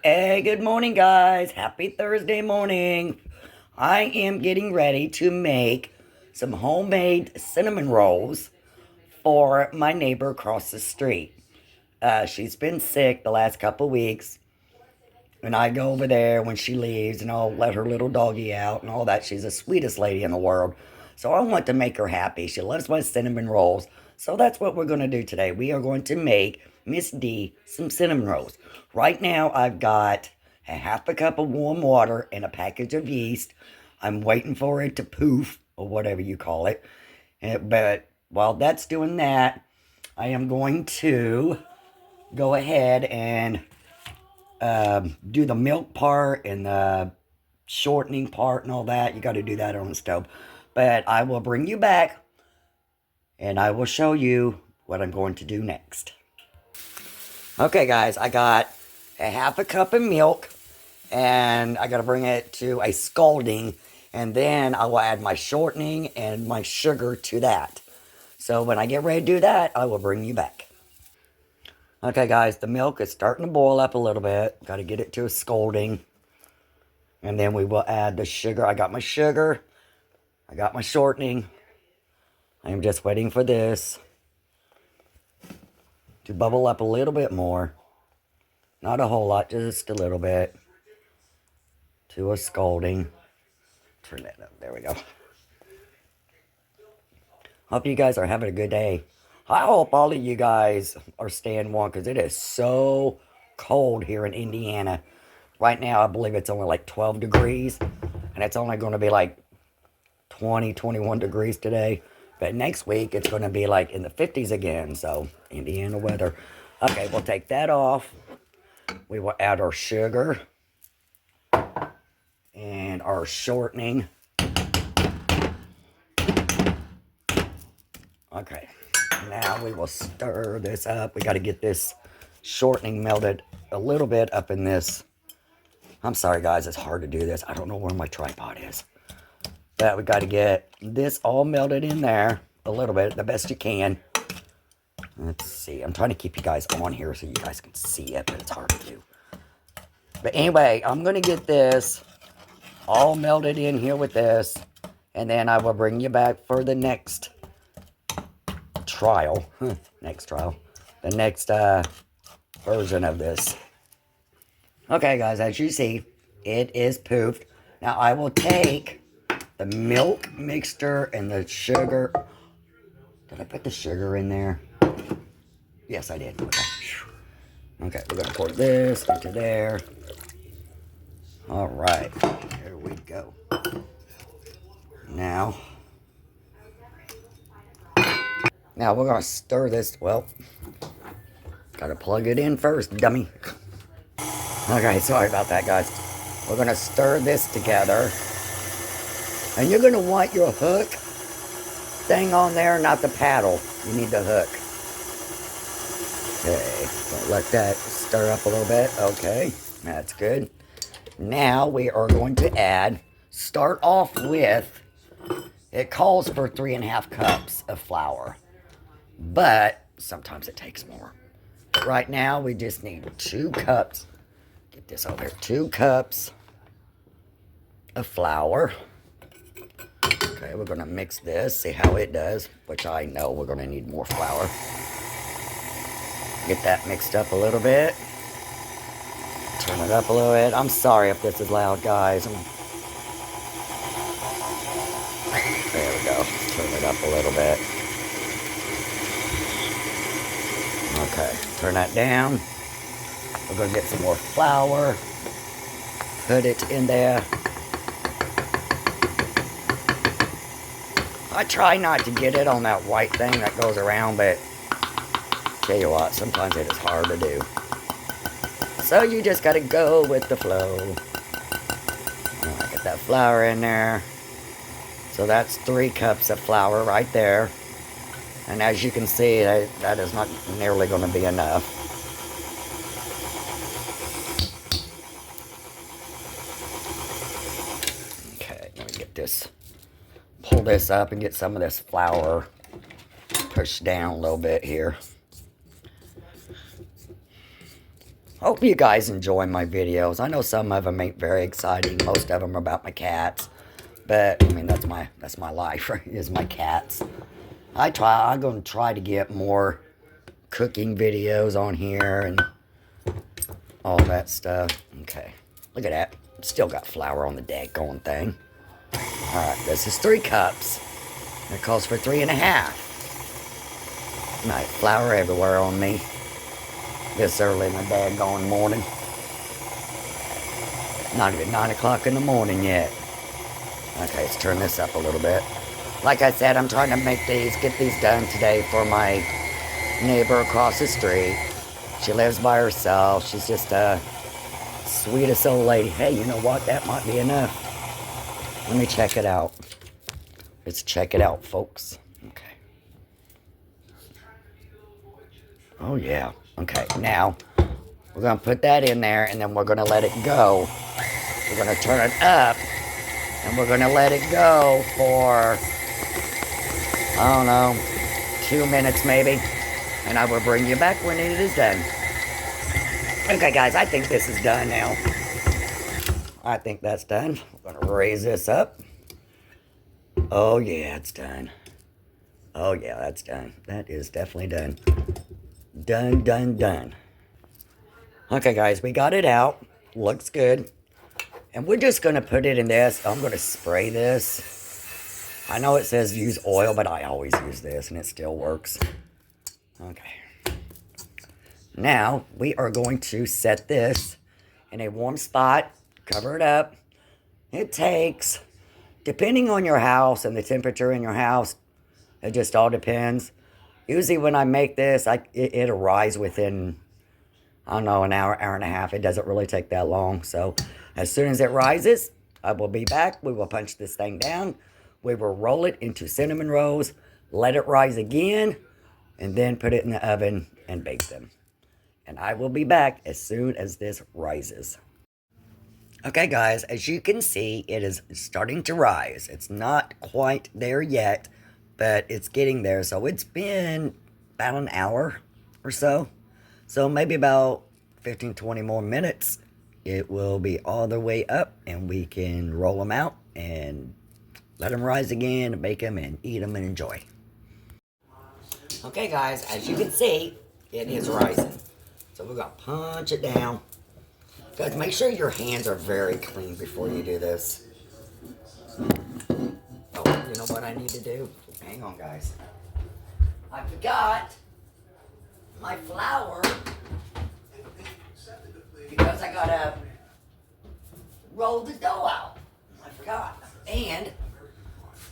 Hey, good morning, guys. Happy Thursday morning. I am getting ready to make some homemade cinnamon rolls for my neighbor across the street. She's been sick the last couple weeks, and I go over there when she leaves and I'll let her little doggy out and all that. She's the sweetest lady in the world. So I want to make her happy. She loves my cinnamon rolls. So that's what we're going to do today. We are going to make Miss D some cinnamon rolls. Right now, I've got a half a cup of warm water and a package of yeast. I'm waiting for it to poof, or whatever you call it. But while that's doing that, I am going to go ahead and do the milk part and the shortening part and all that. You got to do that on the stove. But I will bring you back and I will show you what I'm going to do next. Okay, guys, I got a half a cup of milk and I got to bring it to a scalding, and then I will add my shortening and my sugar to that. So when I get ready to do that, I will bring you back. Okay, guys, the milk is starting to boil up a little bit. Got to get it to a scalding. And then we will add the sugar. I got my sugar. I got my shortening. I am just waiting for this to bubble up a little bit more. Not a whole lot, just a little bit. To a scalding. Turn that up. There we go. Hope you guys are having a good day. I hope all of you guys are staying warm because it is so cold here in Indiana. Right now, I believe it's only like 12 degrees. And it's only going to be like 20, 21 degrees today. But next week, it's going to be like in the 50s again. So, Indiana weather. Okay, we'll take that off. We will add our sugar. And our shortening. Okay, now we will stir this up. We got to get this shortening melted a little bit up in this. I'm sorry, guys, it's hard to do this. I don't know where my tripod is. But we got to get this all melted in there a little bit, the best you can. Let's see. I'm trying to keep you guys on here so you guys can see it, but it's hard to do. But anyway, I'm going to get this all melted in here with this. And then I will bring you back for the next trial. The next version of this. Okay, guys, as you see, it is poofed. Now, I will take the milk mixture and the sugar. Did I put the sugar in there? Yes, I did. Okay, we're going to pour this into there. All right, here we go. Now we're going to stir this. Well, got to plug it in first, dummy. Okay, sorry about that, guys. We're going to stir this together. And you're going to want your hook thing on there, not the paddle. You need the hook. Okay, so let that stir up a little bit. Okay, that's good. Now we are going to start off with, it calls for 3.5 cups of flour. But sometimes it takes more. But right now we just need 2 cups. Get this over here. 2 cups of flour. Okay, we're going to mix this, see how it does, which I know we're going to need more flour. Get that mixed up a little bit. Turn it up a little bit. I'm sorry if this is loud, guys. There we go. Turn it up a little bit. Okay, turn that down. We're going to get some more flour. Put it in there. I try not to get it on that white thing that goes around, but tell you what, sometimes it is hard to do. So you just got to go with the flow. Right, get that flour in there. So that's 3 cups of flour right there. And as you can see, that is not nearly going to be enough. Okay, let me get this, pull this up and get some of this flour pushed down a little bit here. Hope you guys enjoy my videos. I know some of them ain't very exciting. Most of them are about my cats. But, I mean, that's my life, right? Is my cats. I'm going to try to get more cooking videos on here and all that stuff. Okay. Look at that. Still got flour on the daggone thing. Alright, this is 3 cups. It calls for 3.5. Nice flour everywhere on me. This early in the daggone morning. Not even 9 o'clock in the morning yet. Okay, let's turn this up a little bit. Like I said, I'm trying to get these done today for my neighbor across the street. She lives by herself. She's just a sweetest old lady. Hey, you know what? That might be enough. Let me check it out. Let's check it out, folks. Okay. Oh, yeah. Okay, now, we're going to put that in there, and then we're going to let it go. We're going to turn it up, and we're going to let it go for, I don't know, 2 minutes maybe. And I will bring you back when it is done. Okay, guys, I think this is done now. I think that's done. We're going to raise this up. Oh, yeah, it's done. Oh, yeah, that's done. That is definitely done. Done, done, done. Okay, guys, we got it out. Looks good. And we're just going to put it in this. I'm going to spray this. I know it says use oil, but I always use this, and it still works. Okay. Now, we are going to set this in a warm spot. Cover it up. It takes, depending on your house and the temperature in your house, it just all depends. Usually when I make this, it'll rise within, I don't know, an hour, hour and a half. It doesn't really take that long. So as soon as it rises, I will be back. We will punch this thing down. We will roll it into cinnamon rolls, let it rise again, and then put it in the oven and bake them. And I will be back as soon as this rises. Okay, guys, as you can see, it is starting to rise. It's not quite there yet, but it's getting there. So it's been about an hour or so. So maybe about 15, 20 more minutes. It will be all the way up and we can roll them out and let them rise again and bake them and eat them and enjoy. Okay, guys, as you can see, it is rising. So we're going to punch it down. Guys, make sure your hands are very clean before you do this. Oh, you know what I need to do? Hang on, guys. I forgot my flour because I gotta roll the dough out. I forgot. And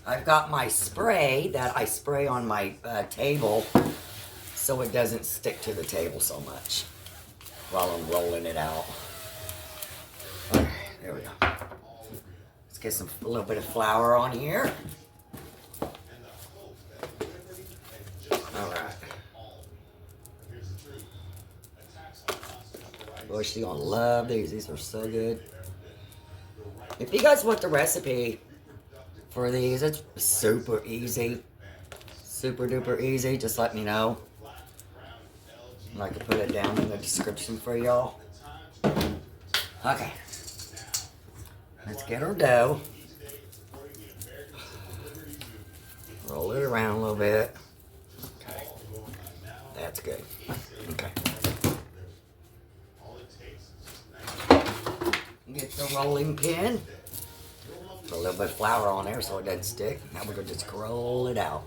I've got my spray that I spray on my table so it doesn't stick to the table so much while I'm rolling it out. Okay, there we go. Let's get a little bit of flour on here. Alright. Boy, she's gonna love these. These are so good. If you guys want the recipe for these, it's super easy. Super duper easy. Just let me know. I can put it down in the description for y'all. Okay. Let's get our dough. Roll it around a little bit. Okay. That's good. Okay. Get the rolling pin. Put a little bit of flour on there so it doesn't stick. Now we're going to just roll it out.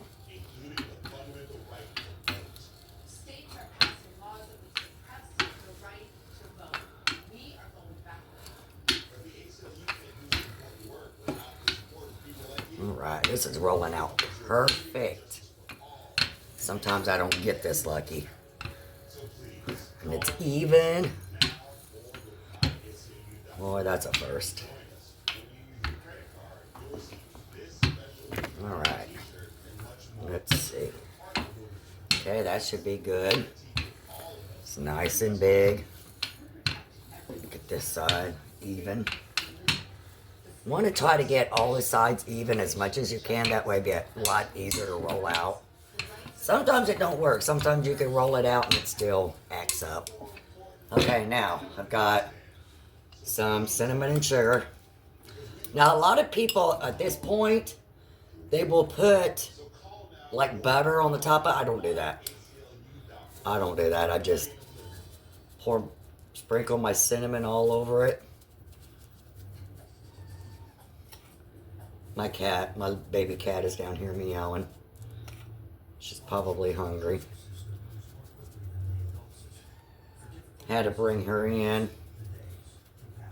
Alright, this is rolling out perfect. Sometimes I don't get this lucky. And it's even. Boy, that's a first. Alright. Let's see. Okay, that should be good. It's nice and big. Get this side even. Want to try to get all the sides even as much as you can. That way it'll be a lot easier to roll out. Sometimes it don't work. Sometimes you can roll it out and it still acts up. Okay, now I've got some cinnamon and sugar. Now, a lot of people at this point, they will put like butter on the top of it. I don't do that. I don't do that. I just sprinkle my cinnamon all over it. My baby cat is down here meowing. She's probably hungry. Had to bring her in.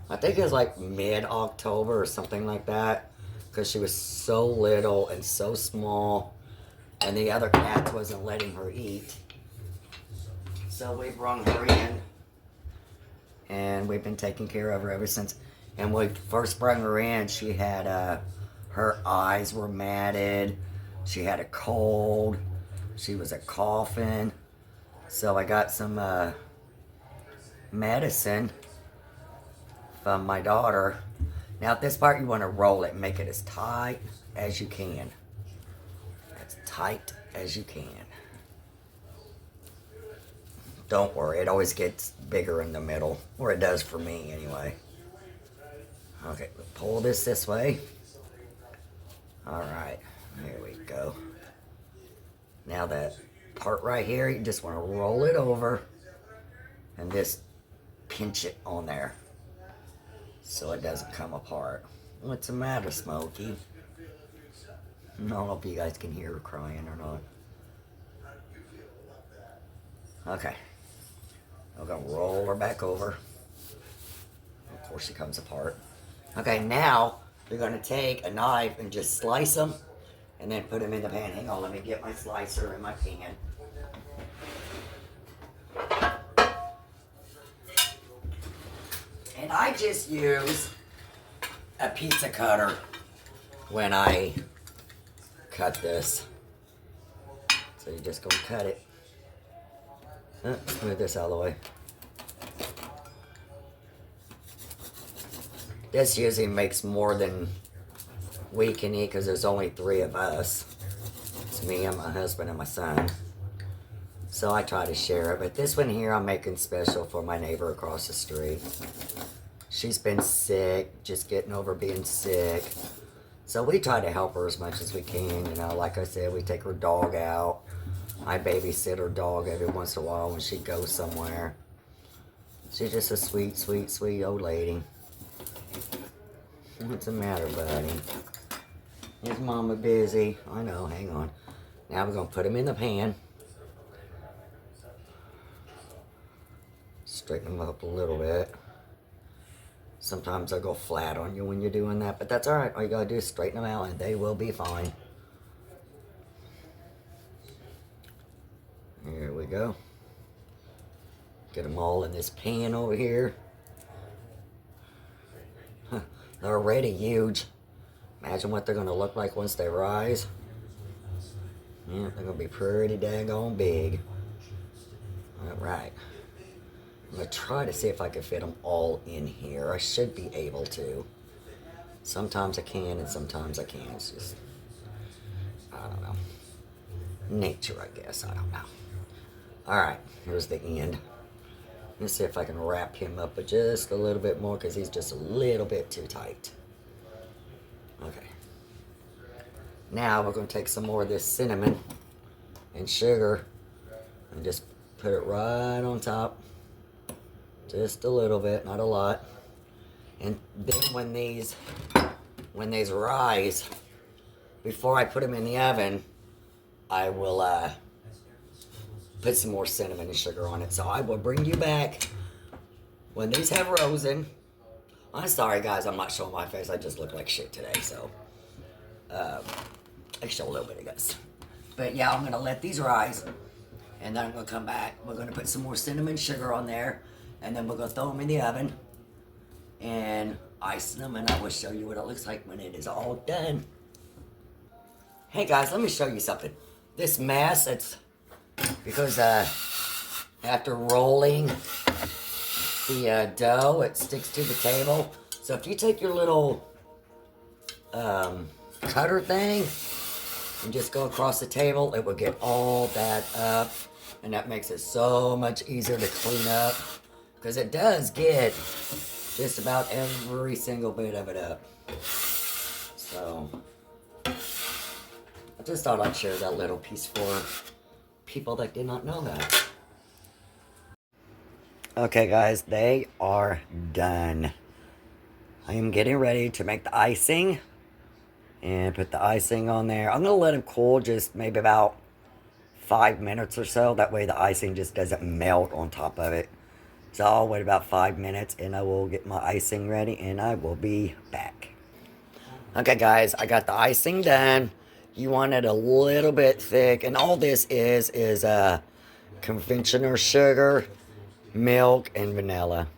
I think it was like mid-October or something like that, because she was so little and so small, and the other cats wasn't letting her eat. So we brought her in, and we've been taking care of her ever since. And when we first brought her in, she had her eyes were matted. She had a cold. She was a coughing. So I got some medicine from my daughter. Now at this part, you want to roll it and make it as tight as you can. As tight as you can. Don't worry, it always gets bigger in the middle, or it does for me anyway. Okay, pull this way. Alright, here we go. Now that part right here, you just want to roll it over and just pinch it on there so it doesn't come apart. What's the matter, Smokey? I don't know if you guys can hear her crying or not. Okay. I'm going to roll her back over. Of course she comes apart. Okay, now you're going to take a knife and just slice them and then put them in the pan. Hang on, let me get my slicer in my pan. And I just use a pizza cutter when I cut this. So you just go cut it. Let's move this out of the way. This usually makes more than we can eat because there's only 3 of us. It's me and my husband and my son. So I try to share it. But this one here I'm making special for my neighbor across the street. She's been sick, just getting over being sick. So we try to help her as much as we can. You know, like I said, we take her dog out. I babysit her dog every once in a while when she goes somewhere. She's just a sweet, sweet, sweet old lady. What's the matter, buddy? Is Mama busy? I know, hang on. Now we're going to put them in the pan. Straighten them up a little bit. Sometimes they'll go flat on you when you're doing that, but that's alright. All you gotta do is straighten them out and they will be fine. Here we go. Get them all in this pan over here. They're already huge. Imagine what they're going to look like once they rise. Yeah, they're going to be pretty daggone big. Alright. I'm going to try to see if I can fit them all in here. I should be able to. Sometimes I can and sometimes I can't. It's just, I don't know. Nature, I guess. I don't know. Alright, here's the end. Let's see if I can wrap him up with just a little bit more because he's just a little bit too tight. Okay. Now we're going to take some more of this cinnamon and sugar and just put it right on top. Just a little bit, not a lot. And then when these rise, before I put them in the oven, I will put some more cinnamon and sugar on it. So I will bring you back when these have risen. I'm sorry, guys. I'm not showing my face. I just look like shit today. So I show a little bit of this. But yeah, I'm going to let these rise. And then I'm going to come back. We're going to put some more cinnamon sugar on there. And then we're going to throw them in the oven. And ice them. And I will show you what it looks like when it is all done. Hey, guys. Let me show you something. This mess, it's because after rolling the dough, it sticks to the table. So if you take your little cutter thing and just go across the table, it will get all that up. And that makes it so much easier to clean up. Because it does get just about every single bit of it up. So, I just thought I'd share that little piece for people that did not know that. Okay, guys, they are done. I am getting ready to make the icing and put the icing on there. I'm going to let them cool just maybe about 5 minutes or so. That way the icing just doesn't melt on top of it. So I'll wait about 5 minutes and I will get my icing ready and I will be back. Okay, guys, I got the icing done. You want it a little bit thick, and all this is conventional sugar, milk, and vanilla.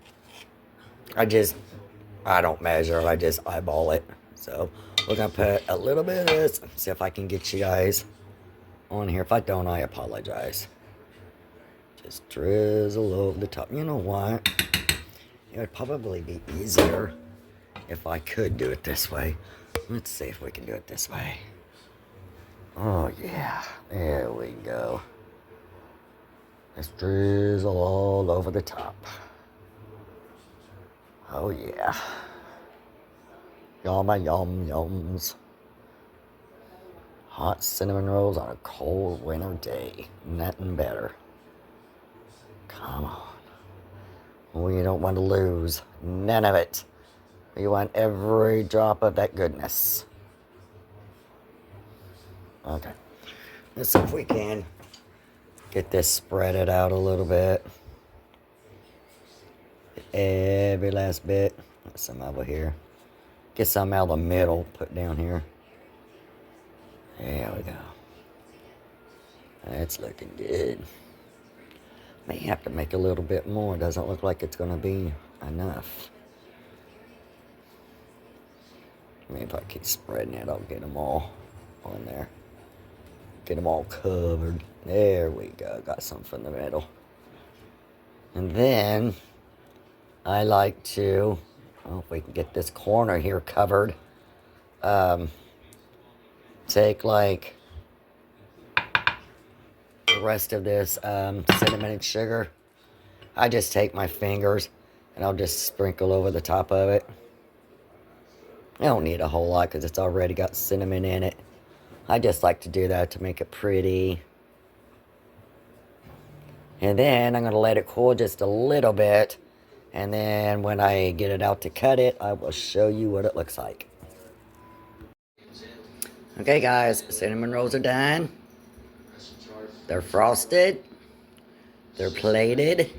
I don't measure, I just eyeball it. So we're gonna put a little bit of this, see if I can get you guys on here. If I don't, I apologize. Just drizzle over the top. You know what? It would probably be easier if I could do it this way. Let's see if we can do it this way. Oh yeah, there we go. Just drizzle all over the top. Oh yeah. Yumma yum yums. Hot cinnamon rolls on a cold winter day. Nothing better. Come on. We don't want to lose none of it. We want every drop of that goodness. Okay. Let's see if we can get this spread out a little bit. Every last bit. Get some over here. Get some out of the middle. Put down here. There we go. That's looking good. May have to make a little bit more. Doesn't look like it's going to be enough. Maybe if I keep spreading it, I'll get them all on there. Get them all covered. There we go. Got some from the middle. And then I like to, well, if we can get this corner here covered, take like the rest of this cinnamon and sugar. I just take my fingers and I'll just sprinkle over the top of it. I don't need a whole lot because it's already got cinnamon in it. I just like to do that to make it pretty. And then I'm going to let it cool just a little bit. And then when I get it out to cut it, I will show you what it looks like. Okay, guys, cinnamon rolls are done. They're frosted. They're plated.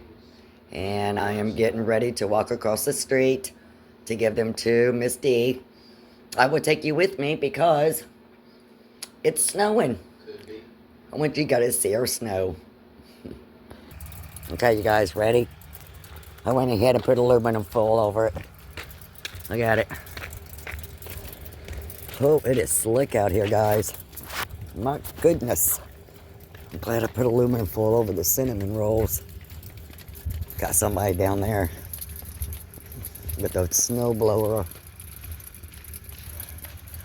And I am getting ready to walk across the street to give them to Miss D. I will take you with me because it's snowing. I want you guys to see our snow. Okay, you guys ready? I went ahead and put aluminum foil over it. Look at it. Oh, it is slick out here, guys. My goodness. I'm glad I put aluminum foil over the cinnamon rolls. Got somebody down there with a snow blower.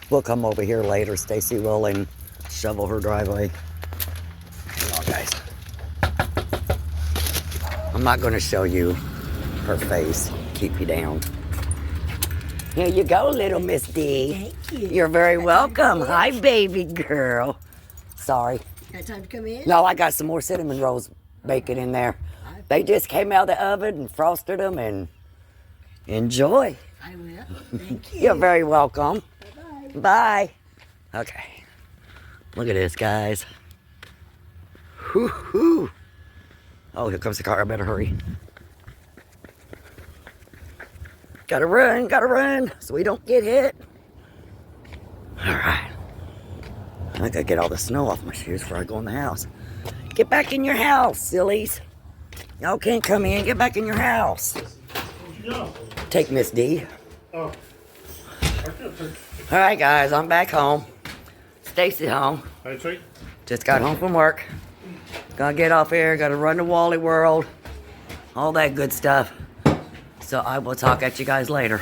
We'll come over here later. Stacy will and shovel her driveway. Come on, guys. I'm not going to show you her face. Keep you down. Here you go, little Miss D. Thank you. You're very welcome. Hi, baby girl. Sorry. Got time to come in? No, I got some more cinnamon rolls baking in there. They just came out of the oven and frosted them, and enjoy. I will. Thank you. You're very welcome. Bye-bye. Bye. Okay. Look at this, guys. Whoo-hoo. Oh, here comes the car. I better hurry. Gotta run, so we don't get hit. All right. I gotta get all the snow off my shoes before I go in the house. Get back in your house, sillies. Y'all can't come in. Get back in your house. Take Miss D. Oh. All right, guys, I'm back home. Stacy home. Hey, sweet. Just got home from work. Gotta get off here. Gotta run to Wally World. All that good stuff. So I will talk at you guys later.